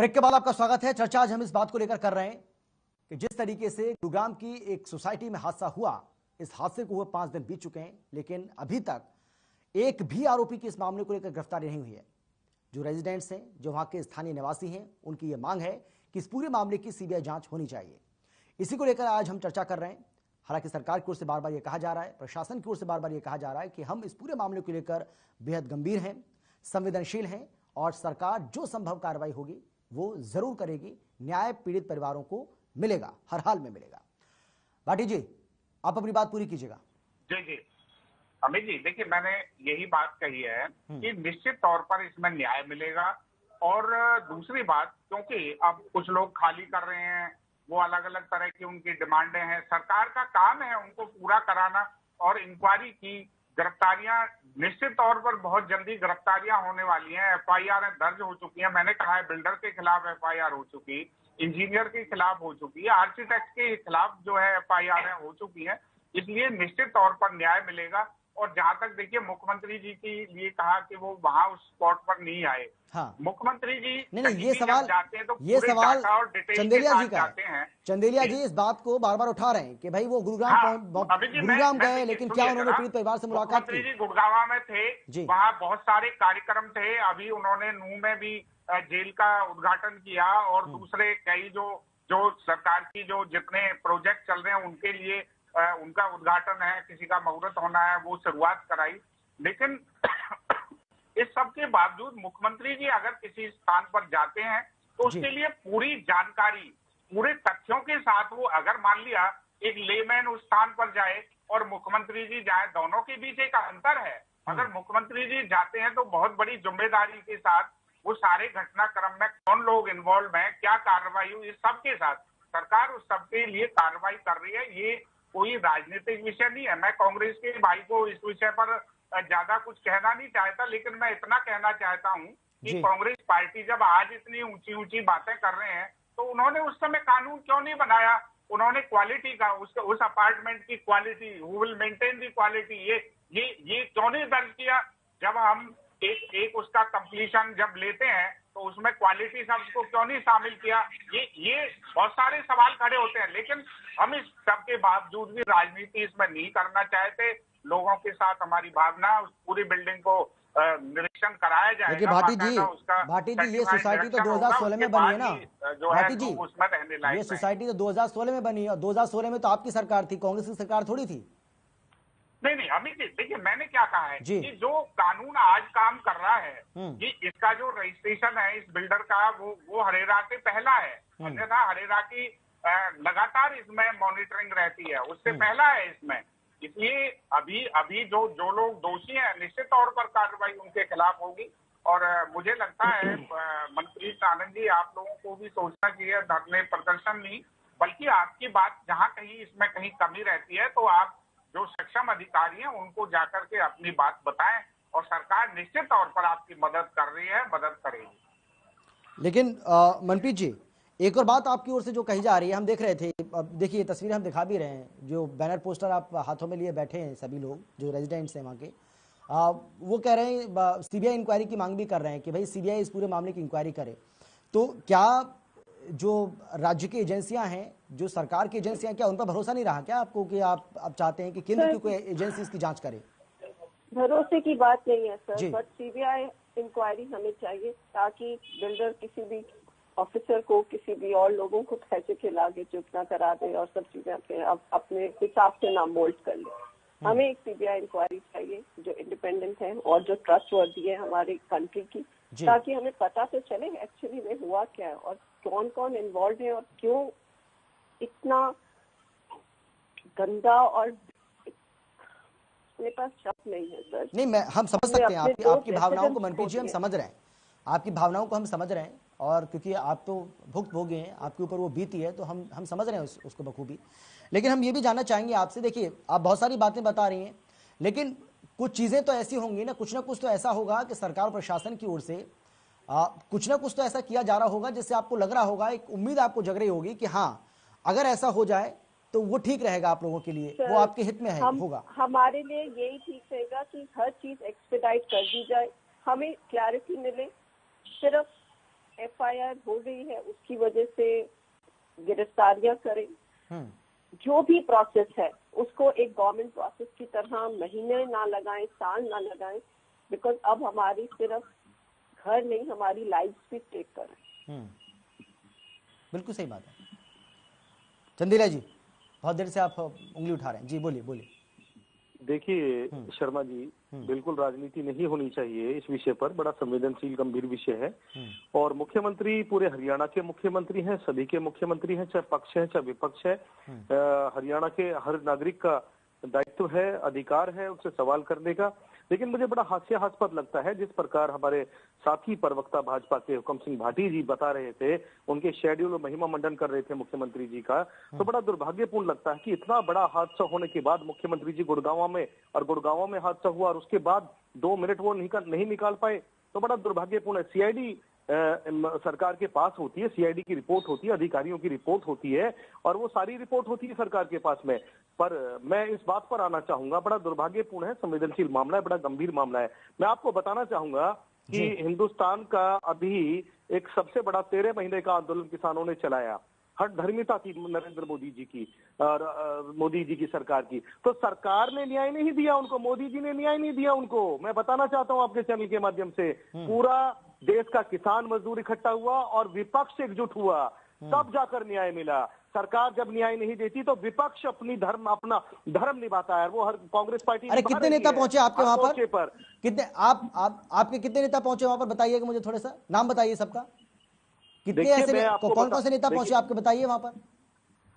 Break के बाद आपका स्वागत है। चर्चा आज हम इस बात को लेकर कर रहे हैं कि जिस तरीके से गुरुग्राम की एक सोसाइटी में हादसा हुआ, इस हादसे को हुए 5 दिन बीत चुके हैं, लेकिन अभी तक एक भी आरोपी की इस मामले को लेकर गिरफ्तारी नहीं हुई है। जो रेजिडेंट्स हैं, जो वहां के स्थानीय निवासी हैं, उनकी यह मांग है कि इस पूरे मामले की सीबीआई जांच होनी चाहिए। इसी को लेकर आज हम चर्चा कर रहे हैं। हालांकि सरकार की ओर से बार बार यह कहा जा रहा है, प्रशासन की ओर से बार बार यह कहा जा रहा है कि हम इस पूरे मामले को लेकर बेहद गंभीर हैं, संवेदनशील हैं और सरकार जो संभव कार्रवाई होगी वो जरूर करेगी। न्याय पीड़ित परिवारों को मिलेगा, हर हाल में मिलेगा। भाटी जी, आप अपनी बात पूरी कीजिएगा। जी अमित जी, देखिए मैंने यही बात कही है कि निश्चित तौर पर इसमें न्याय मिलेगा। और दूसरी बात, क्योंकि अब कुछ लोग खाली कर रहे हैं, वो अलग अलग तरह की उनकी डिमांडें हैं, सरकार का काम है उनको पूरा कराना। और इंक्वायरी की गिरफ्तारियां निश्चित तौर पर बहुत जल्दी गिरफ्तारियां होने वाली हैं। एफआईआर दर्ज हो चुकी है, मैंने कहा है बिल्डर के खिलाफ एफआईआर हो चुकी, इंजीनियर के खिलाफ हो चुकी है, आर्किटेक्ट के खिलाफ जो है एफआईआर हो चुकी है। इसलिए निश्चित तौर पर न्याय मिलेगा। और जहां तक देखिए मुख्यमंत्री जी के लिए कहा कि वो वहां उस स्पॉट पर नहीं आए। हाँ। मुख्यमंत्री जी नहीं, ये सवाल जाते हैं तो ये सवाल और डिटेल चंदेलिया जी का जाते हैं। चंदेलिया जी इस बात को बार बार उठा रहे हैं कि भाई वो गुरुग्राम गए, लेकिन क्या उन्होंने पीड़ित परिवार से मुलाकात की? मुख्यमंत्री जी गुड़गांव में थे, वहाँ बहुत सारे कार्यक्रम थे। अभी उन्होंने नूह में भी जेल का उद्घाटन किया और दूसरे कई जो सरकार की जो जितने प्रोजेक्ट चल रहे हैं उनके लिए उनका उद्घाटन है, किसी का मुहूर्त होना है, वो शुरुआत कराई। लेकिन इस सब के बावजूद मुख्यमंत्री जी अगर किसी स्थान पर जाते हैं तो उसके लिए पूरी जानकारी, पूरे तथ्यों के साथ, वो अगर मान लिया एक लेमैन उस स्थान पर जाए और मुख्यमंत्री जी जाए, दोनों के बीच एक अंतर है। अगर मुख्यमंत्री जी जाते हैं तो बहुत बड़ी जिम्मेदारी के साथ वो सारे घटनाक्रम में कौन लोग इन्वॉल्व हैं, क्या कार्रवाई हुई, इस सब के साथ सरकार उस सबके लिए कार्रवाई कर रही है। ये कोई राजनीतिक विषय नहीं है। मैं कांग्रेस के भाई को इस विषय पर ज्यादा कुछ कहना नहीं चाहता, लेकिन मैं इतना कहना चाहता हूं कि कांग्रेस पार्टी जब आज इतनी ऊंची ऊंची बातें कर रहे हैं तो उन्होंने उस समय कानून क्यों नहीं बनाया? उन्होंने क्वालिटी का, उस अपार्टमेंट की quality, who will maintain the quality, ये क्यों नहीं दर्ज किया? जब हम एक उसका कंप्लीशन जब लेते हैं तो उसमें क्वालिटी शब्द को क्यों नहीं शामिल किया? ये बहुत सारे सवाल खड़े होते हैं। लेकिन हम इस सब के बावजूद भी राजनीति इसमें नहीं करना चाहते। लोगों के साथ हमारी भावना, उस पूरी बिल्डिंग को निरीक्षण कराया जाएगा। देखिए भाटी जी ये सोसाइटी तो 2016 में बनी है ना भाटी जी, उसमें रहने लायक ये सोसाइटी तो 2016 में बनी है और 2016 में तो आपकी सरकार थी, कांग्रेस की सरकार थोड़ी थी। नहीं अमित जी, देखिए मैंने क्या कहा है कि जो कानून आज काम कर रहा है कि इसका जो रजिस्ट्रेशन है इस बिल्डर का, वो हरेरा से पहला है। अन्यथा हरेरा की लगातार इसमें मॉनिटरिंग रहती है, उससे पहला है इसमें। इसलिए अभी जो लोग दोषी हैं निश्चित तौर पर कार्रवाई उनके खिलाफ होगी। और मुझे लगता है मंत्री आनंद जी, आप लोगों को भी सोचना चाहिए, धरने प्रदर्शन नहीं, बल्कि आपकी बात जहां कहीं इसमें कहीं कमी रहती है तो आप जो सक्षम अधिकारी हैं उनको जाकर के अपनी बात बताएं और सरकार निश्चित तौर पर आपकी मदद कर रही है, मदद करेगी। लेकिन मनप्रीत जी, एक और बात आपकी ओर से जो कही जा रही है, हम देख रहे थे, अब देखिए ये तस्वीरें हम दिखा भी रहे हैं, जो बैनर पोस्टर आप हाथों में लिए बैठे हैं सभी लोग जो रेजिडेंट्स हैं वहाँ के, वो कह रहे हैं सीबीआई इंक्वायरी की मांग भी कर रहे हैं कि भाई सीबीआई इस पूरे मामले की इंक्वायरी करे। तो क्या जो राज्य की एजेंसियां हैं, जो सरकार की एजेंसियां, क्या उन पर भरोसा नहीं रहा क्या आपको कि आप चाहते हैं कि केंद्र की कोई एजेंसी इसकी जांच करे? भरोसे की बात नहीं है सर, बट सीबीआई इंक्वायरी हमें चाहिए ताकि बिल्डर किसी भी ऑफिसर को, किसी भी और लोगों को पैसे खिला के चुप ना करा दे और सब चीजें अपने हिसाब से ना मोल्ड कर ले। हमें एक सीबीआई इंक्वायरी चाहिए जो इंडिपेंडेंट है और जो ट्रस्टवर्दी है हमारी कंट्री की, ताकि हमें पता तो चले एक्चुअली में हुआ क्या है और कौन कौन इन्वॉल्व है और क्यों इतना गंदा। और मेरे पास शक नहीं है सर। नहीं, हम समझ सकते हैं आपकी भावनाओं को मनप्रीत जी, हम समझ रहे हैं आपकी भावनाओं को, हम समझ रहे हैं। और क्योंकि आप तो भुक्तभोगी हैं, आपके ऊपर वो बीती है, तो हम समझ रहे हैं उसको बखूबी। लेकिन हम ये भी जानना चाहेंगे आपसे, देखिए आप बहुत सारी बातें बता रही हैं, लेकिन कुछ चीजें तो ऐसी होंगी ना, कुछ ना कुछ तो ऐसा होगा कि सरकार और प्रशासन की ओर से कुछ ना कुछ तो ऐसा किया जा रहा होगा जिससे आपको लग रहा होगा, एक उम्मीद आपको जग रही होगी कि हाँ अगर ऐसा हो जाए तो वो ठीक रहेगा आप लोगों के लिए, वो आपके हित में है, होगा। हमारे लिए यही ठीक रहेगा कि हर चीज एक्सपेडाइट कर दी जाए, हमें क्लैरिटी मिले। सिर्फ FIR हो गई है उसकी वजह से गिरफ्तारियां करें। जो भी प्रोसेस है उसको एक गवर्नमेंट प्रोसेस की तरह महीने ना लगाएं, साल ना लगाएं, बिकॉज अब हमारी सिर्फ घर नहीं, हमारी लाइफ भी स्टेक कर रहे हैं। बिल्कुल सही बात है। चंदेलिया जी, बहुत देर से आप उंगली उठा रहे हैं, जी बोलिए बोलिए। देखिए शर्मा जी, बिल्कुल राजनीति नहीं होनी चाहिए इस विषय पर, बड़ा संवेदनशील गंभीर विषय है। और मुख्यमंत्री पूरे हरियाणा के मुख्यमंत्री हैं, सभी के मुख्यमंत्री हैं, चाहे पक्ष है चाहे विपक्ष है। हरियाणा के हर नागरिक का दायित्व है, अधिकार है उससे सवाल करने का। लेकिन मुझे बड़ा हास्यास्पद लगता है जिस प्रकार हमारे साथी प्रवक्ता भाजपा के हुक्म सिंह भाटी जी बता रहे थे, उनके शेड्यूल में महिमा मंडन कर रहे थे मुख्यमंत्री जी का, तो बड़ा दुर्भाग्यपूर्ण लगता है कि इतना बड़ा हादसा होने के बाद मुख्यमंत्री जी गुड़गांव में हादसा हुआ और उसके बाद 2 मिनट वो नहीं निकाल पाए, तो बड़ा दुर्भाग्यपूर्ण है। सीआईडी सरकार के पास होती है, सीआईडी की रिपोर्ट होती है, अधिकारियों की रिपोर्ट होती है और वो सारी रिपोर्ट होती है सरकार के पास में। पर मैं इस बात पर आना चाहूंगा, बड़ा दुर्भाग्यपूर्ण है, संवेदनशील मामला है, बड़ा गंभीर मामला है। मैं आपको बताना चाहूंगा कि हिंदुस्तान का अभी एक सबसे बड़ा 13 महीने का आंदोलन किसानों ने चलाया, हट धर्मिता थी नरेंद्र मोदी जी की और मोदी जी की सरकार की, तो सरकार ने न्याय नहीं दिया उनको, मोदी जी ने न्याय नहीं दिया उनको। मैं बताना चाहता हूं आपके चैनल के माध्यम से, पूरा देश का किसान मजदूर इकट्ठा हुआ और विपक्ष एकजुट हुआ, तब जाकर न्याय मिला। सरकार जब न्याय नहीं देती तो विपक्ष अपना धर्म निभाता है। वो हर कांग्रेस पार्टी, अरे कितने नेता पहुंचे आपके वहां पर? कितने आपके कितने नेता पहुंचे वहां पर, बताइएगा मुझे, थोड़ा सा नाम बताइए सबका, कितने ऐसे कौन कौन से नेता पहुंचे आपके, बताइए वहां पर।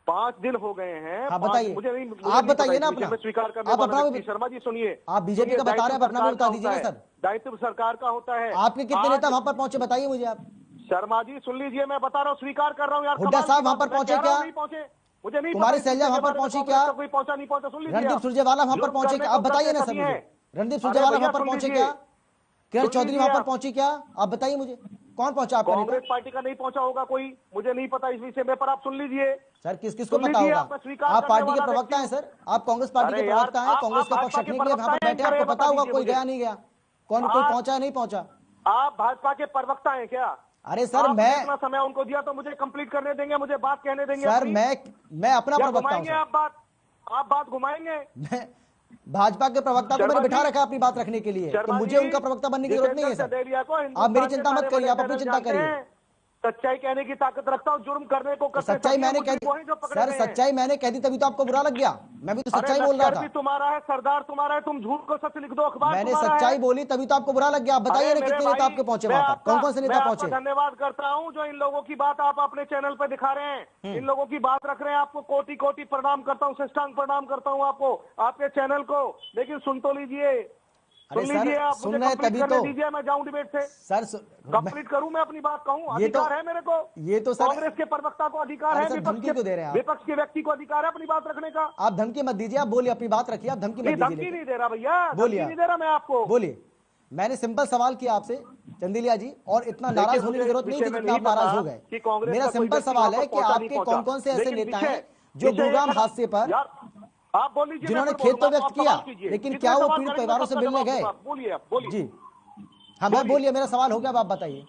5 दिन हो गए हैं। हाँ बताइए, मुझे नहीं, आप बताइए ना अपना, स्वीकार करने आप अपना शर्मा जी सुनिए, आप बीजेपी का बता रहे हैं, अपना भी बता दीजिए सर। दायित्व सरकार का होता है। आपके कितने नेता वहां पर पहुंचे, बताइए मुझे आप। शर्मा जी सुन लीजिए, मैं बता रहा हूँ, स्वीकार कर रहा हूँ यार। हुड्डा साहब वहां पर पहुंचे क्या? नहीं पहुंचे, मुझे नहीं। कुमारी सैलजा वहां पर पहुंची क्या? कोई पहुंचा नहीं पहुंचा, सुन लीजिए। रणदीप सुरजेवाला वहां पर पहुंचे क्या? आप बताइए ना सर मुझे। रणदीप सुरजेवाला वहां पर पहुंचे क्या? किरण चौधरी वहां पर पहुंची क्या? आप बताइए मुझे, कौन पहुंचा आपका? कांग्रेस पार्टी का नहीं पहुंचा होगा कोई, मुझे नहीं पता इस विषय में, पर आप सुन लीजिए सर। किसको पता होगा? आप पार्टी के प्रवक्ता हैं सर, आप कांग्रेस पार्टी के प्रवक्ता हैं, कांग्रेस का पक्ष रखने के लिए वहां पर बैठे, आपको पता होगा कोई गया नहीं गया, कौन कोई पहुंचा नहीं पहुंचा। आप भाजपा के प्रवक्ता हैं क्या? अरे सर, मैं इतना समय उनको दिया तो मुझे कंप्लीट करने देंगे, मुझे बात कहने देंगे सर। मैं अपना प्रवक्ता हूं। आप बात घुमाएंगे। मैं भाजपा के प्रवक्ता को मैंने बिठा रखा अपनी बात रखने के लिए, तो मुझे उनका प्रवक्ता बनने की जरूरत नहीं है सर। आप मेरी चिंता मत करिए, आप अपनी चिंता करिए। सच्चाई कहने की ताकत रखता हूँ, जुर्म करने को सच्चाई मैंने कह दी सर, सच्चाई मैंने कह दी तभी तो आपको बुरा लग गया। मैं भी तो सच्चाई बोल रहा था। तुम्हारा है सरदार, तुम्हारा है, तुम झूठ को सच लिख दो अखबार। मैंने सच्चाई बोली तभी तो आपको बुरा लग गया। आप बताइए ना कितने नेता आपके पहुंचे वहां पर, कौन कौन से नेता पहुंचे? धन्यवाद करता हूँ जो इन लोगों की बात आप अपने चैनल पर दिखा रहे हैं, इन लोगों की बात रख रहे हैं। आपको कोटि कोटि प्रणाम करता हूँ, साष्टांग प्रणाम करता हूँ आपको, आपके चैनल को। लेकिन सुन तो लीजिए, अरे सर, सुन रहे तभी तो दीजिए, मैं जाऊं डिबेट से सर, कंप्लीट करूं, मैं अपनी बात कहूं, अधिकार है मेरे को। ये तो सर कांग्रेस के प्रवक्ता को अधिकार है, धमकी क्यों दे रहे हैं आप? विपक्ष के व्यक्ति को अधिकार है अपनी बात रखने का। आप धमकी मत दीजिए, आप बोलिए, अपनी बात रखिए, आप धमकी मत दीजिए। धमकी नहीं दे रहा भैया, बोलिए, नहीं दे रहा मैं आपको। बोलिए। मैंने सिंपल सवाल किया आपसे चंदेलिया जी, और इतना नाराज होने की जरूरत नहीं थी जितना आप नाराज हो गए। मेरा सिंपल सवाल है कि आपके कौन कौन से ऐसे नेता हैं जो गुड़गांव हादसे पर, आप बोल लीजिए, जिन्होंने खेद तो व्यक्त किया, लेकिन क्या वो पीड़ित परिवारों से मिलने गए? बोलिए जी हाँ, मैं बोलिए, मेरा सवाल हो गया, अब आप बताइए।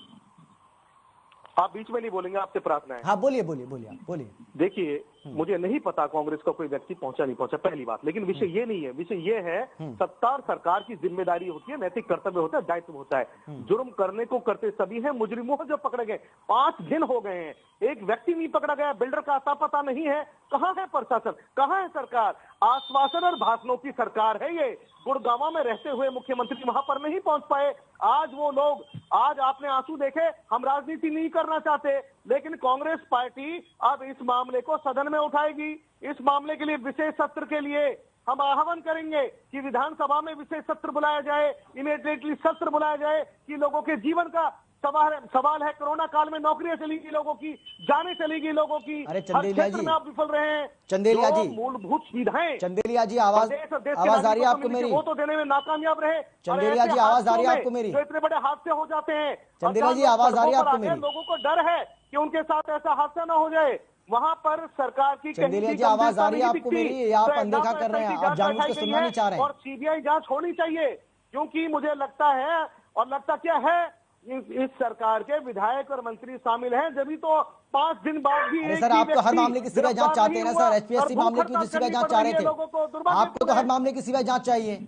आप बीच में नहीं बोलेंगे, आपसे प्रार्थना है। हाँ बोलिए बोलिए बोलिए, आप बोलिए। देखिए, मुझे नहीं पता कांग्रेस का कोई व्यक्ति पहुंचा नहीं पहुंचा, पहली बात। लेकिन विषय ये नहीं है, विषय ये है, सत्ता और सरकार की जिम्मेदारी होती है, नैतिक कर्तव्य होता है, दायित्व होता है। जुर्म करने को करते सभी हैं, मुजरिमों जो पकड़े गए 5 दिन हो गए हैं, एक व्यक्ति नहीं पकड़ा गया, बिल्डर का अता पता नहीं है। कहां है प्रशासन, कहां है सरकार? आश्वासन और भाषणों की सरकार है ये। गुड़गांव में रहते हुए मुख्यमंत्री वहां पर नहीं पहुंच पाए। आज वो लोग, आज आपने आंसू देखे। हम राजनीति नहीं करना चाहते, लेकिन कांग्रेस पार्टी अब इस मामले को सदन में उठाएगी। इस मामले के लिए विशेष सत्र के लिए हम आह्वान करेंगे कि विधानसभा में विशेष सत्र बुलाया जाए, इमीडिएटली सत्र बुलाया जाए कि लोगों के जीवन का सवाल है। कोरोना काल में नौकरियां चलेगी लोगों की, जाने चलेगी लोगों की। अरे चंदेलिया जी, आप विफल रहे हैं। चंदेलिया जी, मूलभूत सुविधाएं, चंदेलिया जी, आवाज आ रही है आपको मेरी? वो तो देने में नाकामयाब रहे। चंदेलिया जी, आवाज आ रही है आपको मेरी? जो इतने बड़े हादसे हो जाते हैं, चंदेलिया जी, आवाज आ रही है आपको मेरी? लोगों को डर है कि उनके साथ ऐसा हादसा न हो जाए। वहां पर सरकार की चंदेलिया जी, आवाज आ रही है आपको मेरी? आप अनदेखा कर रहे हैं, आप जानबूझ के सुनना नहीं चाह रहे हैं। और सीबीआई जांच होनी चाहिए, क्योंकि मुझे लगता है, और लगता क्या है, इस सरकार के विधायक और मंत्री शामिल हैं, जब तो 5 दिन बाद भी अरे सर, आप तो हर मामले की सीबीआई जांच चाहते हैं ना सर। एचपीएससी मामले की सीबीआई जांच चाह रहे थे, आपको तो हर मामले की सीबीआई जांच चाहिए।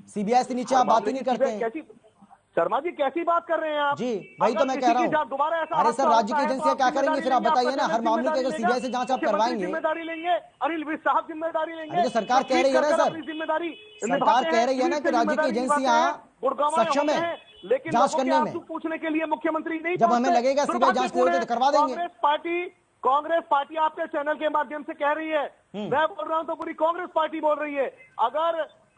सीबीआई से नीचे आप बात ही नहीं करते हैं। शर्मा जी कैसी बात कर रहे हैं आप? जी वही तो मैं कह रहा हूँ। अरे सर, राज्य की एजेंसियां क्या करेंगी फिर? आप बताइए ना, हर मामले की अगर सीबीआई से जांच आप करवाएंगे, जिम्मेदारी लेंगे, अनिल विज साहब जिम्मेदारी लेंगे। अरे तो सरकार कह रही है ना सर, जिम्मेदारी सरकार कह रही है ना कि राज्य की एजेंसियां सक्षम है लेकिन जांच करने में। पूछने के लिए मुख्यमंत्री नहीं, जब हमें लगेगा सीबीआई जांच की जरूरत है तो करवा देंगे। कांग्रेस पार्टी आपके चैनल के माध्यम से कह रही है, मैं बोल रहा हूं तो पूरी कांग्रेस पार्टी बोल रही है,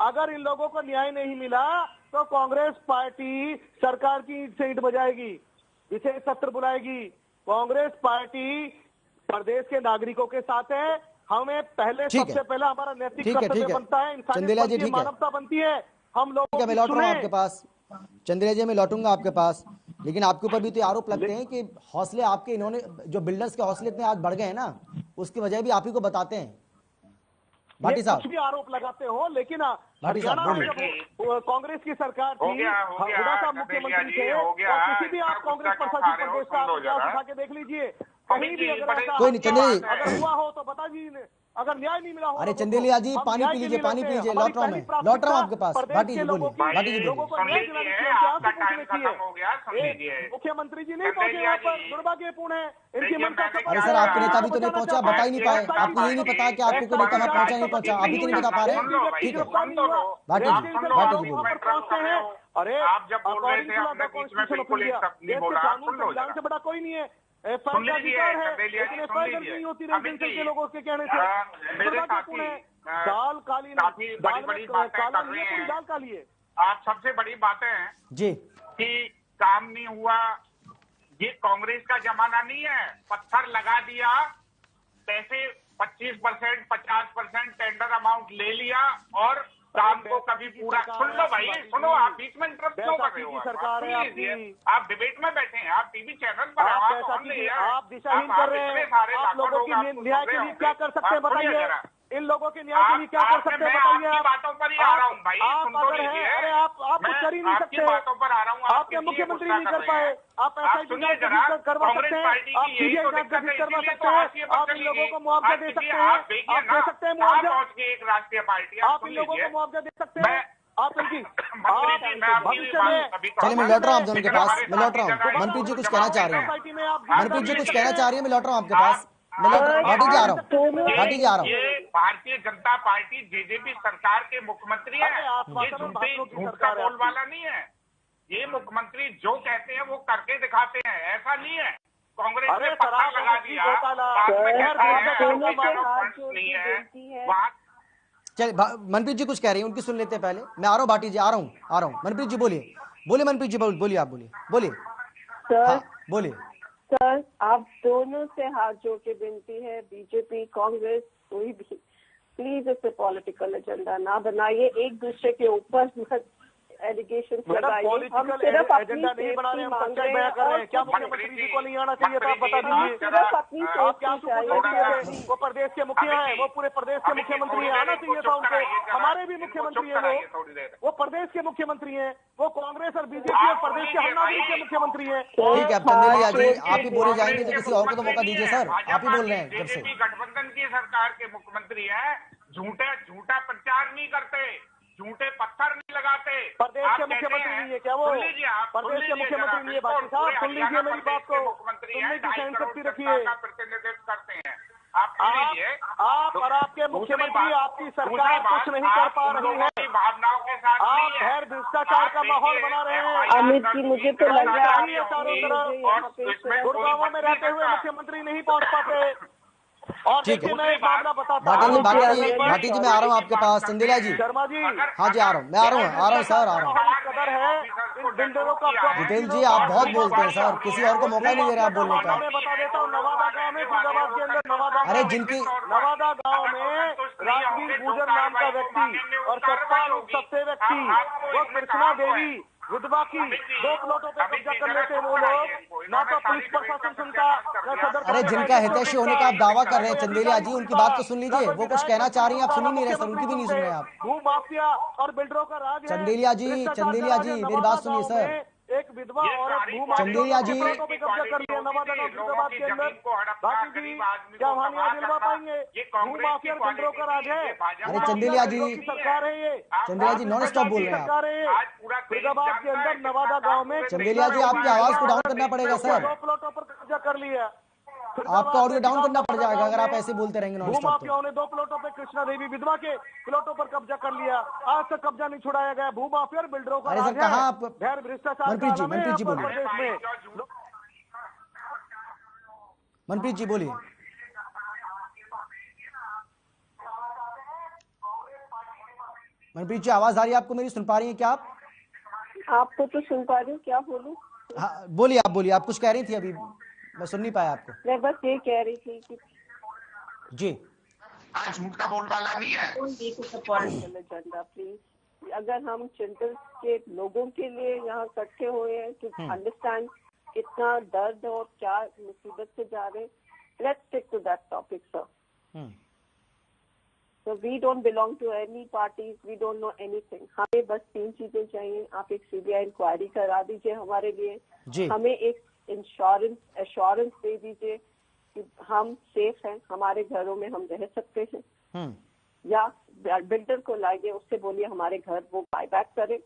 अगर इन लोगों को न्याय नहीं मिला तो कांग्रेस पार्टी सरकार की ईंट बजाएगी, विशेष सत्र बुलाएगी। कांग्रेस पार्टी प्रदेश के नागरिकों के साथ है। हमें पहले सबसे पहले हमारा नैतिक कर्तव्य बनता है, इंसानियत, मानवता बनती है। हम लोग मैं लौट रहा हूं आपके पास, चंदेला जी मैं लौटूंगा आपके पास, लेकिन आपके ऊपर भी तो आरोप लगते हैं कि हौसले आपके, इन्होंने जो बिल्डर्स के हौसले इतने आज बढ़ गए हैं ना, उसकी वजह भी आप ही को बताते हैं। भाटी साहब, कुछ भी आरोप लगाते हो, लेकिन हरियाणा में जब कांग्रेस की सरकार थी, हुड्डा साहब मुख्यमंत्री थे, और किसी भी आप कांग्रेस प्रशासित प्रदेश का इतिहास उठा के देख लीजिए, कहीं भी अगर कोई नहीं, चंदेली अगर हुआ हो तो बता दीजिए, अगर न्याय नहीं मिला हो। अरे चंदेलिया जी पानी पी लीजिए, पानी पी लीजिए, लौट रहा हूँ आपके पास। भाटी जी बोलिए, भाटी जी बोलिए। मुख्यमंत्री जी नहीं पहुंचे यहाँ पर, दुर्भाग्यपूर्ण है इनकी मनसा। अरे सर, आपके नेता भी तो नहीं पहुंचा, बता ही नहीं पाए। आपको यही नहीं पता कि आपको कोई नेता वहां पहुंचा नहीं पहुंचा, अभी तो नहीं बता पा रहे। ठीक है भाटी जी बोलिए। अरे आप जब बोल रहे थे आपने बीच में बिल्कुल एक शब्द नहीं बोला, सुन लो जरा। से बड़ा कोई नहीं है, सुन लीजिए, लेकिन नहीं होती के लोगों के कहने से। मेरे साथी दाल काली, काफी बड़ी बातें कर रहे हैं, दाल काली है। आप सबसे बड़ी बातें हैं जी कि काम नहीं हुआ, ये कांग्रेस का जमाना नहीं है। पत्थर लगा दिया, पैसे 25%, 50% टेंडर अमाउंट ले लिया और काम को कभी पूरा। सुन लो भाई, सुनो, आप बीच में इंटरप्ट क्यों कर रहे हो? सरकार है आप डिबेट में बैठे हैं, आप टीवी चैनल पर आप दिशाहीन कर रहे हैं। आप लोगों के न्याय के लिए क्या कर सकते हैं बताइए? इन लोगों के न्याय के लिए क्या कर सकते हैं बताइए? आपकी बातों पर ही आ रहा हूँ भाई, सुन तो लीजिए। अरे आप कुछ कर ही नहीं सकते, बातों पर आ रहा हूँ, आपके मुख्यमंत्री नहीं कर पाए। आप सुनिए जरा, करवा सकते हैं, आप सीबीआई जांच करवा सकते हैं, आप इन लोगों को मुआवजा दे सकते हैं, आप दे सकते हैं मुआवजा। एक राष्ट्रीय पार्टी, आप इन लोगों को मुआवजा दे सकते हैं, आप इनकी भविष्य में। चलिए मैं लौट रहा हूँ आप दोनों के पास, मैं लौट रहा हूँ। मनप्रीत जी कुछ कहना चाह रहे हैं, मनप्रीत जी कुछ कहना चाह रही है, मैं लौट रहा हूँ आपके पास। भाटी जी आ रहा हूँ, भाटी जी आ रहा हूँ। भारतीय जनता पार्टी जेजेपी सरकार के मुख्यमंत्री है, ये झूठ का बोलबाला नहीं है। ये मुख्यमंत्री जो कहते हैं वो करके दिखाते हैं, ऐसा नहीं है। कांग्रेस ने पत्ता लगा दिया, चलिए मनप्रीत जी कुछ कह रही है, उनकी सुन लेते हैं पहले। मैं आ रहा हूँ भाटी जी, आ रहा हूँ। मनप्रीत जी बोलिए, मनप्रीत जी बोलिए, आप बोलिए। सर बोलिए सर, आप दोनों से हाथ जोड़ के विनती है, बीजेपी कांग्रेस कोई भी, प्लीज इसे पॉलिटिकल एजेंडा ना बनाइए, एक दूसरे के ऊपर मत एलिगेशन लगाइए। हम सिर्फ अपनी सेफ्टी मांग रहे हैं, और क्या मुख्यमंत्री जी को नहीं आना चाहिए था? आप बता दीजिए, सिर्फ अपनी सेफ्टी चाहिए। वो प्रदेश के मुखिया है, वो पूरे प्रदेश के मुख्यमंत्री है, आना चाहिए था उनको। हमारे भी मुख्यमंत्री है, वो प्रदेश के मुख्यमंत्री है, वो कांग्रेस और बीजेपी और प्रदेश के हर नागरिक के मुख्यमंत्री है। ठीक है, अब चंदेलिया जी आप ही बोले जाएंगे तो किसी और को तो मौका दीजिए सर, आप ही बोल रहे हैं जब से। गठबंधन की सरकार के मुख्यमंत्री है, झूठा प्रचार नहीं करते, झूठे पत्थर नहीं लगाते। प्रदेश के मुख्यमंत्री नहीं है क्या वो? प्रदेश के मुख्यमंत्री नहीं है भाटी साहब, सुन लीजिए मेरी बात को, सुनने की सहन शक्ति रखिए। प्रतिनिधित्व करते हैं आप और आपके मुख्यमंत्री, आपकी सरकार कुछ नहीं कर पा रही है, भावनाओं के साथ आप खैर भ्रष्टाचार का माहौल बना रहे हैं। अमित जी मुझे तो लग रहा है चारों तरफ गुड़गांव में रहते हुए मुख्यमंत्री नहीं पहुंच पाते। और ठीक है, मैं एक मामला बताता हूँ। भाटी जी मैं आ रहा हूँ आपके पास। चंदेला जी, शर्मा जी, हाँ जी आ रहा हूँ, मैं आ रहा हूँ सर, आ रहा हूँ। कदर है इन बिल्डरों का। जितेंद्र जी आप बहुत बोलते हैं सर, किसी और को मौका नहीं दे रहे आप बोलने का। मैं बता देता हूँ, नवादा गांव में, फरीदाबाद के अंदर नवादा, अरे जिनकी नवादा गांव में राजवीर गुजर नाम का व्यक्ति और सत्पाल सबसे व्यक्ति, वो कृष्णा देवी विधवा की 2 प्लॉटों पे कब्जा कर लेते हैं वो लोग, ना तो पुलिस प्रशासन सुनता, ना सदर। अरे जिनका हितैषी होने का आप दावा कर रहे हैं चंदेलिया जी, उनकी बात तो सुन लीजिए, वो कुछ कहना चाह रही हैं, आप सुन ही नहीं रहे सर, उनकी भी नहीं सुन रहे आप। भू माफिया और बिल्डरों का राज है। चंदेलिया जी मेरी बात सुनिए सर, एक विधवा और चंदेलिया जी पे कब्जा कर लिया नवादा गांव फरीदाबाद के अंदर। बाकी जी क्या वहां न्याय दिलवा पाएंगे? भूमाफिया बिल्डरों का राज है। अरे चंदेलिया जी, सरकार है ये, चंदेलिया जी नॉन स्टॉप बोल रहे हैं सरकार है ये। फरीदाबाद के अंदर नवादा गांव में चंदेलिया जी आपकी आवाज को डाउन करना पड़ेगा सर, 2 प्लॉटों पर कब्जा कर लिया। आपका ऑडियो डाउन करना पड़ जाएगा अगर आप ऐसे बोलते रहेंगे नॉन स्टॉप। भूमाफियाओं ने 2 प्लॉटों पे कृष्णा देवी विधवा के प्लॉटों पर कब्जा कर लिया। आज तक कब्जा नहीं छुड़ाया गया। भूमाफिया बिल्डरों का अरे सर कहाँ आप, भ्रष्टाचार मनप्रीत जी बोलिए, प्रदेश में। मनप्रीत जी बोलिए। मनप्रीत जी आवाज आ रही है आपको मेरी, सुन पा रही हैं क्या आप? आपको तो सुन पा रही हूँ, क्या बोलूं? हाँ बोलिए, आप बोलिए, आप कुछ कह रही थी अभी, मैं सुन नहीं पाया आपको। मैं बस ये कह रही थी कि जी आज मुद्दा बोलवाना नहीं है। एजेंडा प्लीज, अगर हम चिंतन के लोगों के लिए यहाँ इकट्ठे हुए हैं टू अंडरस्टैंड कितना दर्द और क्या मुसीबत से जा रहे हैं, let's stick to that topic sir. So we don't belong to any parties, we don't know anything. हमें बस 3 चीजें चाहिए। आप एक CBI इंक्वायरी करा दीजिए हमारे लिए, हमें एक एश्योरेंस दे दीजिए कि हम सेफ हैं, हमारे घरों में हम रह सकते हैं, या बिल्डर को लाइए, उससे बोलिए हमारे घर वो बाय बैक करे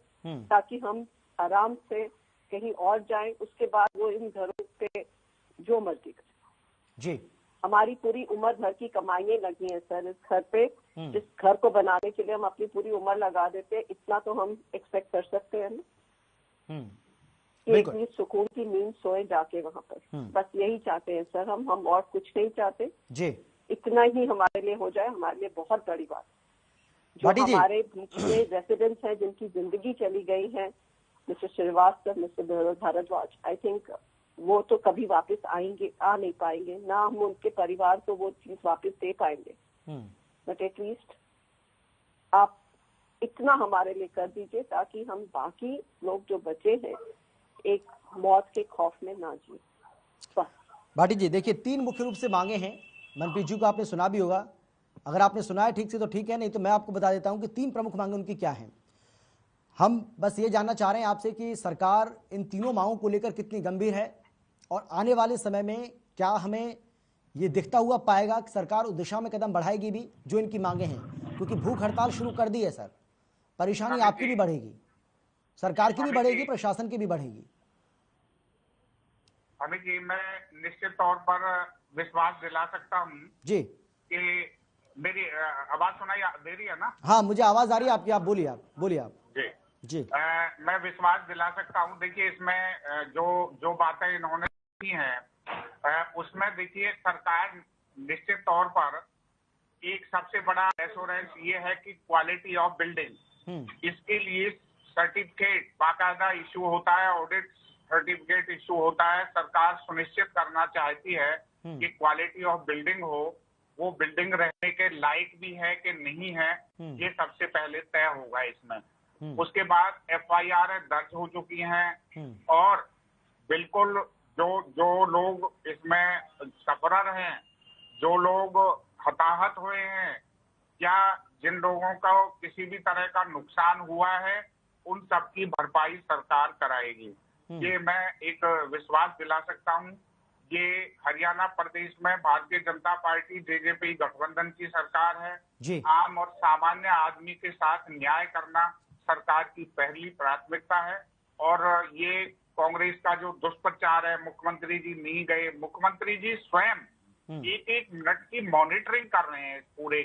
ताकि हम आराम से कहीं और जाएं। उसके बाद वो इन घरों पे जो मर्जी करे। जी हमारी पूरी उम्र भर की कमाइयां लगी हैं सर इस घर पे, जिस घर को बनाने के लिए हम अपनी पूरी उम्र लगा देते हैं, इतना तो हम एक्सपेक्ट कर सकते हैं ना कि एक सुकून की नींद सोए जाके वहाँ पर। बस यही चाहते हैं सर हम और कुछ नहीं चाहते जी। इतना ही हमारे लिए हो जाए, हमारे लिए बहुत बड़ी बात। जो हमारे बीच में रेसिडेंट्स हैं जिनकी जिंदगी चली गई है, mister Srivastava, mister Bhardwaj, I think वो तो कभी वापस आ नहीं पाएंगे, ना हम उनके परिवार को वो चीज वापस दे पाएंगे। बट एटलीस्ट आप इतना हमारे लिए कर दीजिए ताकि हम बाकी लोग जो बचे हैं एक मौत के खौफ में ना जिए। भाटी जी देखिए, 3 मुख्य रूप से मांगे हैं। मनप्रीत जी को आपने सुना भी होगा, अगर आपने सुना है ठीक से तो ठीक है, नहीं तो मैं आपको बता देता हूं कि 3 प्रमुख मांगे उनकी क्या हैं। हम बस ये जानना चाह रहे हैं आपसे कि सरकार इन तीनों मांगों को लेकर कितनी गंभीर है और आने वाले समय में क्या हमें ये दिखता हुआ पाएगा कि सरकार उस दिशा में कदम बढ़ाएगी भी जो इनकी मांगे हैं, क्योंकि भूख हड़ताल शुरू कर दी है सर। परेशानी आपकी भी बढ़ेगी, सरकार की भी बढ़ेगी, प्रशासन की भी बढ़ेगी। अमित जी, मैं निश्चित तौर पर विश्वास दिला सकता हूँ जी कि मेरी आवाज सुनाई दे रही है ना? हाँ मुझे आवाज आ रही है आपकी, आप बोलिए, आप बोलिए आप जी जी। मैं विश्वास दिला सकता हूँ। देखिए इसमें जो बातें इन्होंने की हैं उसमें देखिए सरकार निश्चित तौर पर एक सबसे बड़ा एश्योरेंस ये है कि क्वालिटी ऑफ बिल्डिंग, इसके लिए सर्टिफिकेट बाकायदा इशू होता है, ऑडिट सर्टिफिकेट इशू होता है। सरकार सुनिश्चित करना चाहती है कि क्वालिटी ऑफ बिल्डिंग हो, वो बिल्डिंग रहने के लायक भी है कि नहीं है, ये सबसे पहले तय होगा इसमें। उसके बाद FIR दर्ज हो चुकी हैं और बिल्कुल जो लोग इसमें सफरर हैं, जो लोग हताहत हुए हैं या जिन लोगों का किसी भी तरह का नुकसान हुआ है, उन सब की भरपाई सरकार कराएगी। ये मैं एक विश्वास दिला सकता हूँ। ये हरियाणा प्रदेश में भारतीय जनता पार्टी JJP गठबंधन की सरकार है। आम और सामान्य आदमी के साथ न्याय करना सरकार की पहली प्राथमिकता है। और ये कांग्रेस का जो दुष्प्रचार है, मुख्यमंत्री जी नहीं गए, मुख्यमंत्री जी स्वयं एक मिनट की मॉनिटरिंग कर रहे हैं इस पूरे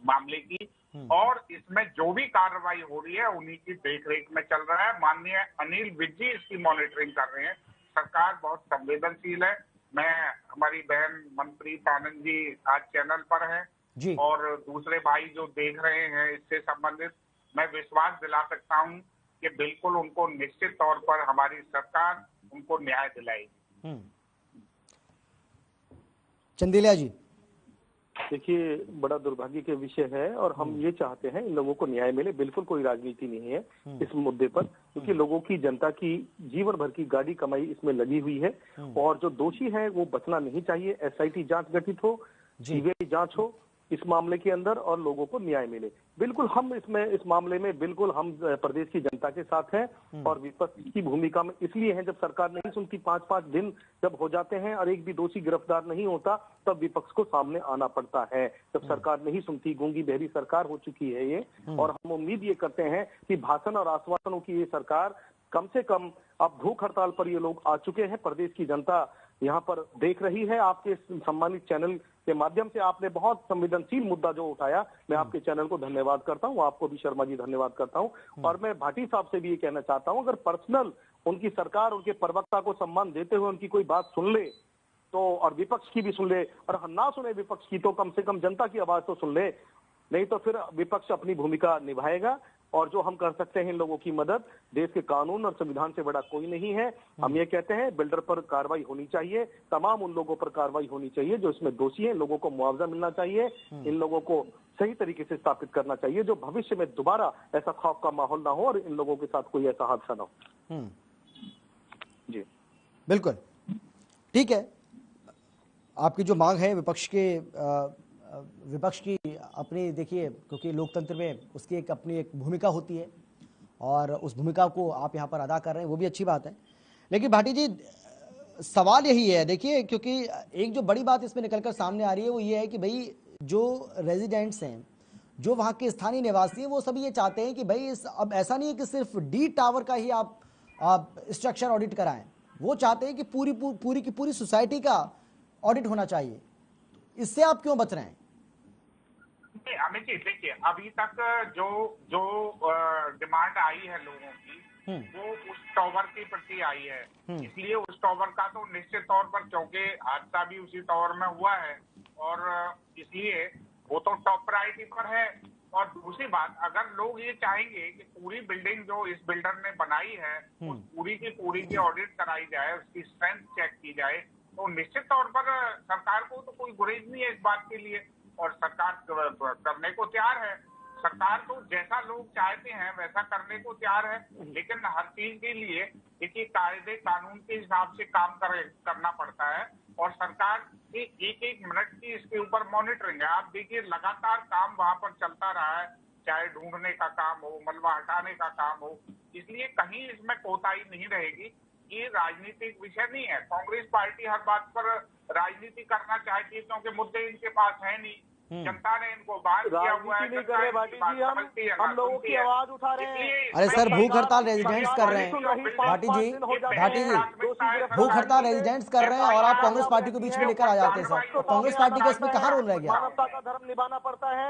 मामले की, और इसमें जो भी कार्रवाई हो रही है उन्हीं की देखरेख में चल रहा है। माननीय अनिल विज जी इसकी मॉनिटरिंग कर रहे हैं। सरकार बहुत संवेदनशील है। मैं हमारी बहन मनप्रीत आनंद जी आज चैनल पर है और दूसरे भाई जो देख रहे हैं इससे संबंधित, मैं विश्वास दिला सकता हूं कि बिल्कुल उनको निश्चित तौर पर हमारी सरकार उनको न्याय दिलाएगी। चंदेलिया जी देखिए, बड़ा दुर्भाग्य के विषय है और हम ये चाहते हैं इन लोगों को न्याय मिले। बिल्कुल कोई राजनीति नहीं है इस मुद्दे पर, क्योंकि लोगों की, जनता की जीवन भर की गाड़ी कमाई इसमें लगी हुई है और जो दोषी है वो बचना नहीं चाहिए। SIT जांच गठित हो, CBI जांच हो इस मामले के अंदर और लोगों को न्याय मिले। बिल्कुल हम इस मामले में बिल्कुल हम प्रदेश की जनता के साथ हैं और विपक्ष की भूमिका में इसलिए है, जब सरकार नहीं सुनती, 5-5 दिन जब हो जाते हैं और एक भी दोषी गिरफ्तार नहीं होता, तब विपक्ष को सामने आना पड़ता है। जब सरकार नहीं सुनती, गूंगी बहरी सरकार हो चुकी है ये, और हम उम्मीद ये करते हैं कि भाषण और आश्वासनों की ये सरकार कम से कम, अब भूख हड़ताल पर ये लोग आ चुके हैं, प्रदेश की जनता यहाँ पर देख रही है। आपके सम्मानित चैनल के माध्यम से आपने बहुत संवेदनशील मुद्दा जो उठाया, मैं आपके चैनल को धन्यवाद करता हूँ, आपको भी शर्मा जी धन्यवाद करता हूँ। और मैं भाटी साहब से भी ये कहना चाहता हूँ, अगर पर्सनल उनकी सरकार उनके प्रवक्ता को सम्मान देते हुए उनकी कोई बात सुन ले तो, और विपक्ष की भी सुन ले, और हम ना सुने विपक्ष की तो कम से कम जनता की आवाज तो सुन ले, नहीं तो फिर विपक्ष अपनी भूमिका निभाएगा। और जो हम कर सकते हैं इन लोगों की मदद, देश के कानून और संविधान से बड़ा कोई नहीं है। हम ये कहते हैं बिल्डर पर कार्रवाई होनी चाहिए, तमाम उन लोगों पर कार्रवाई होनी चाहिए जो इसमें दोषी हैं, लोगों को मुआवजा मिलना चाहिए, इन लोगों को सही तरीके से स्थापित करना चाहिए, जो भविष्य में दोबारा ऐसा खौफ का माहौल ना हो और इन लोगों के साथ कोई ऐसा हादसा ना हो। जी बिल्कुल ठीक है। आपकी जो मांग है विपक्ष की अपनी, देखिए, क्योंकि लोकतंत्र में उसकी अपनी एक भूमिका होती है और उस भूमिका को आप यहाँ पर अदा कर रहे हैं, वो भी अच्छी बात है। लेकिन भाटी जी, सवाल यही है, देखिए, क्योंकि एक जो बड़ी बात इसमें निकलकर सामने आ रही है वो ये है कि भाई जो रेजिडेंट्स हैं, जो वहाँ के स्थानीय निवासी हैं, वो सभी ये चाहते हैं कि भाई अब ऐसा नहीं है कि सिर्फ डी टावर का ही आप स्ट्रक्चर ऑडिट कराएं, वो चाहते हैं कि पूरी की पूरी सोसाइटी का ऑडिट होना चाहिए। इससे आप क्यों बच रहे हैं? अमित जी, देखिए, अभी तक जो डिमांड आई है लोगों की, वो उस टावर के प्रति आई है। इसलिए उस टावर का तो निश्चित तौर पर, क्योंकि हादसा भी उसी टावर में हुआ है, और इसलिए वो तो टॉप प्रायोरिटी पर है। और दूसरी बात, अगर लोग ये चाहेंगे कि पूरी बिल्डिंग जो इस बिल्डर ने बनाई है, उस पूरी की ऑडिट कराई जाए, उसकी स्ट्रेंथ चेक की जाए, तो निश्चित तौर पर सरकार को तो कोई गुरेज नहीं है इस बात के लिए, और सरकार करने को तैयार है। सरकार तो जैसा लोग चाहते हैं वैसा करने को तैयार है, लेकिन हर चीज के लिए देखिए कायदे कानून के हिसाब से काम करना पड़ता है, और सरकार की एक मिनट की इसके ऊपर मॉनिटरिंग है। आप देखिए, लगातार काम वहां पर चलता रहा है, चाहे ढूंढने का काम हो, मलबा हटाने का काम हो, इसलिए कहीं इसमें कोताही नहीं रहेगी। ये राजनीतिक विषय नहीं है। कांग्रेस पार्टी हर बात पर राजनीति करना चाहती है, क्योंकि मुद्दे इनके पास है नहीं, जनता ने इनको बाहर किया हुआ है। हम लोगों की आवाज उठा रहे हैं। अरे सर, भूख हड़ताल रेजिडेंट्स कर रहे हैं भाटी जी, भूख हड़ताल रेजिडेंट्स कर रहे हैं और आप कांग्रेस पार्टी को बीच में लेकर आ जाते हैं सर। कांग्रेस पार्टी का इसमें कहाँ रोल रह गया? मानवता का धर्म निभाना पड़ता है।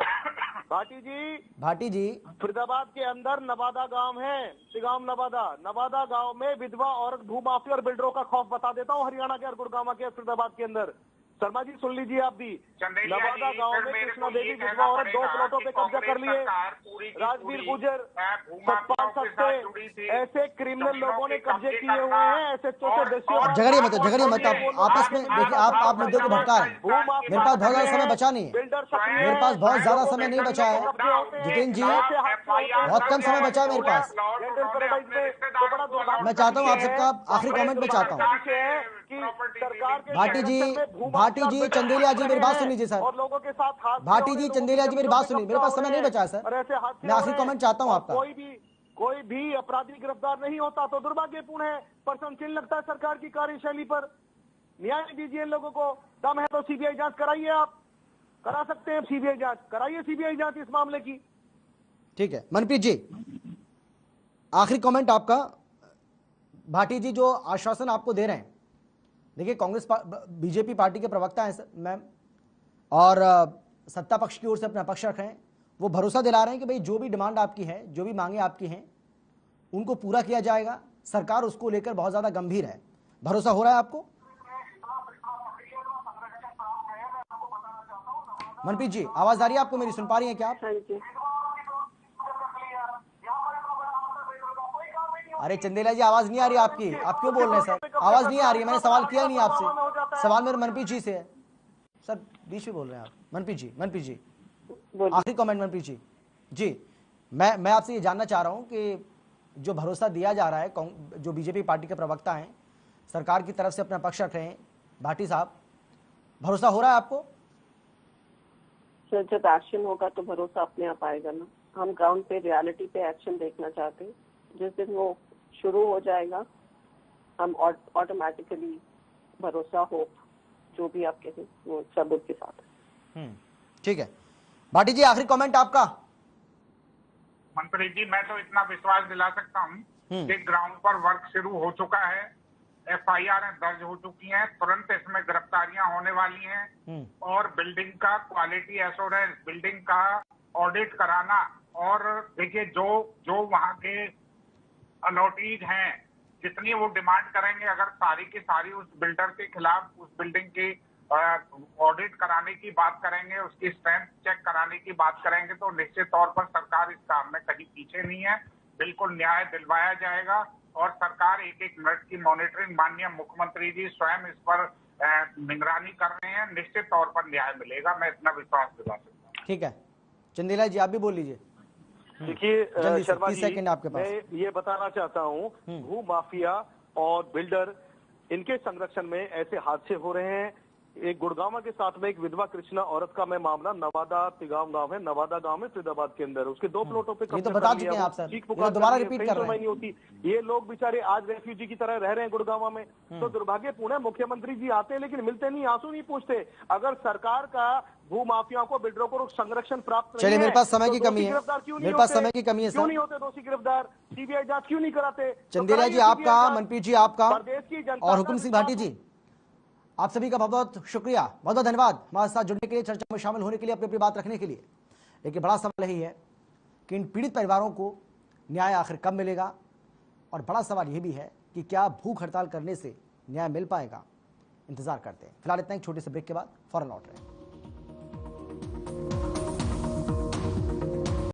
भाटी जी, फरीदाबाद के अंदर नवादा गांव है, तिगाम नवादा गांव में विधवा औरत भूमाफिया और बिल्डरों का खौफ बता देता हूँ, हरियाणा के और गुड़गांव के फरीदाबाद के अंदर। शर्मा जी सुन लीजिए आप भी, नवादा गांव में कृष्णा देवी विधवा औरत 2 प्लॉटों पे कब्जा कर लिए। राजवीर गुजर, सतपाल सत्ते, ऐसे क्रिमिनल लोगों ने कब्जे किए हुए हैं। ऐसे झगड़िए मत आप आपस में। देखिए, आप मुद्दे को भटका रहे हैं। मेरे पास बहुत ज्यादा समय बचा नहीं है, मेरे पास बहुत ज्यादा समय नहीं बचा है जितेंद्र जी, बहुत कम समय बचा है मेरे पास। मैं चाहता हूँ आप सबका आखिरी कमेंट में चाहता हूँ। भाटी जी, चंदेलिया जी, मेरी बात सुन लीजिए सर। भाटी जी, चंदेलिया जी, मेरी बात सुनिए, मेरे पास समय नहीं बचा है सर, मैं आखिरी कमेंट चाहता हूँ आपका। कोई भी अपराधी गिरफ्तार नहीं होता तो दुर्भाग्यपूर्ण है, प्रशंसनीय लगता है सरकार की कार्यशैली पर। न्याय दीजिए इन लोगों को, दम है तो सीबीआई जांच कराइए। आप करा सकते हैं सीबीआई जांच, कराइए सीबीआई जांच इस मामले की। ठीक है, मनप्रीत जी, आखिरी कमेंट आपका। भाटी जी जो आश्वासन आपको दे रहे हैं, देखिए, कांग्रेस बीजेपी पार्टी के प्रवक्ता हैं मैम, और सत्ता पक्ष की ओर से अपना पक्ष रख रहे हैं, वो भरोसा दिला रहे हैं कि भाई जो भी डिमांड आपकी है, जो भी मांगे आपकी हैं, उनको पूरा किया जाएगा। सरकार उसको लेकर बहुत ज्यादा गंभीर है। भरोसा हो रहा है आपको? मनप्रीत जी, आवाज आ रही है आपको मेरी? सुन पा रही हैं क्या आप? अरे चंदेला जी, आवाज नहीं आ रही आपकी, आप क्यों बोल रहे हैं सर? आवाज नहीं आ रही है, मैंने सवाल किया ही नहीं आपसे, सवाल मेरे मनप्रीत जी से है सर। बीच में बोल रहे हैं आप। मनप्रीत जी आखिरी कमेंट। मनप्रीत जी, मैं आपसे ये जानना चाह रहा हूं कि जो भरोसा दिया जा रहा है, जो बीजेपी पार्टी के प्रवक्ता हैं, सरकार की तरफ से अपना पक्ष रख रहे हैं, भाटी साहब, भरोसा हो रहा है आपको? सर जब एक्शन होगा तो भरोसा अपने आप आएगा ना। हम ग्राउंड पे रियलिटी पे एक्शन देखना चाहते हैं। जिस दिन वो शुरू हो जाएगा हम ऑटोमेटिकली भरोसा, होप, जो भी आप कहें, वो सबूत के साथ। ठीक है भाटी जी, आखिरी कमेंट आपका। मंत्री जी, मैं तो इतना विश्वास दिला सकता हूँ कि ग्राउंड पर वर्क शुरू हो चुका है, FIR दर्ज हो चुकी हैं, तुरंत इसमें गिरफ्तारियां होने वाली हैं और बिल्डिंग का क्वालिटी एश्योरेंस, बिल्डिंग का ऑडिट कराना, और देखिए जो वहाँ के अलॉटीज हैं, जितनी वो डिमांड करेंगे, अगर सारी की सारी उस बिल्डर के खिलाफ उस बिल्डिंग की ऑडिट कराने की बात करेंगे, उसकी स्ट्रेंथ चेक कराने की बात करेंगे, तो निश्चित तौर पर सरकार इस काम में कहीं पीछे नहीं है। बिल्कुल न्याय दिलवाया जाएगा और सरकार एक एक मिनट की मॉनिटरिंग, माननीय मुख्यमंत्री जी स्वयं इस पर निगरानी कर रहे हैं, निश्चित तौर पर न्याय मिलेगा, मैं इतना विश्वास दिला सकता हूँ। ठीक है चंदेला जी, आप भी बोल लीजिए। देखिए शर्मा जी, सेकंड आपके पास। मैं ये बताना चाहता हूँ, भू माफिया और बिल्डर, इनके संरक्षण में ऐसे हादसे हो रहे हैं। एक गुड़गांव के साथ में एक विधवा कृष्णा औरत का मैं मामला, नवादा तिगांव गांव है, नवादा गांव में फरीदाबाद के अंदर, उसके 2 प्लॉटों पे ये तो बता चुके हैं आप सर, ये तो दोबारा रिपीट कर रहे हैं। नहीं होती, ये लोग बेचारे आज रेफ्यूजी की तरह रह रहे हैं गुड़गांव में। तो दुर्भाग्यपूर्ण है, मुख्यमंत्री जी आते हैं लेकिन मिलते नहीं, आंसू नहीं पूछते। अगर सरकार का भू माफियाओं को, बिल्डरों को संरक्षण प्राप्त नहीं है, मेरे पास समय की कमी है, मेरे पास समय की कमी है, क्यों नहीं होते दोषी गिरफ्तार? सीबीआई जांच क्यों नहीं कराते? चंदेला जी आपका, मनप्रीत जी आपका, और हुकुम सिंह भाटी जी, आप सभी का बहुत बहुत शुक्रिया, बहुत बहुत धन्यवाद हमारे साथ जुड़ने के लिए, चर्चा में शामिल होने के लिए, अपनी अपनी बात रखने के लिए। लेकिन बड़ा सवाल यही है कि इन पीड़ित परिवारों को न्याय आखिर कब मिलेगा, और बड़ा सवाल यह भी है कि क्या भूख हड़ताल करने से न्याय मिल पाएगा। इंतजार करते हैं। फिलहाल इतना एक छोटे से ब्रेक के बाद फौरन लौट रहे हैं।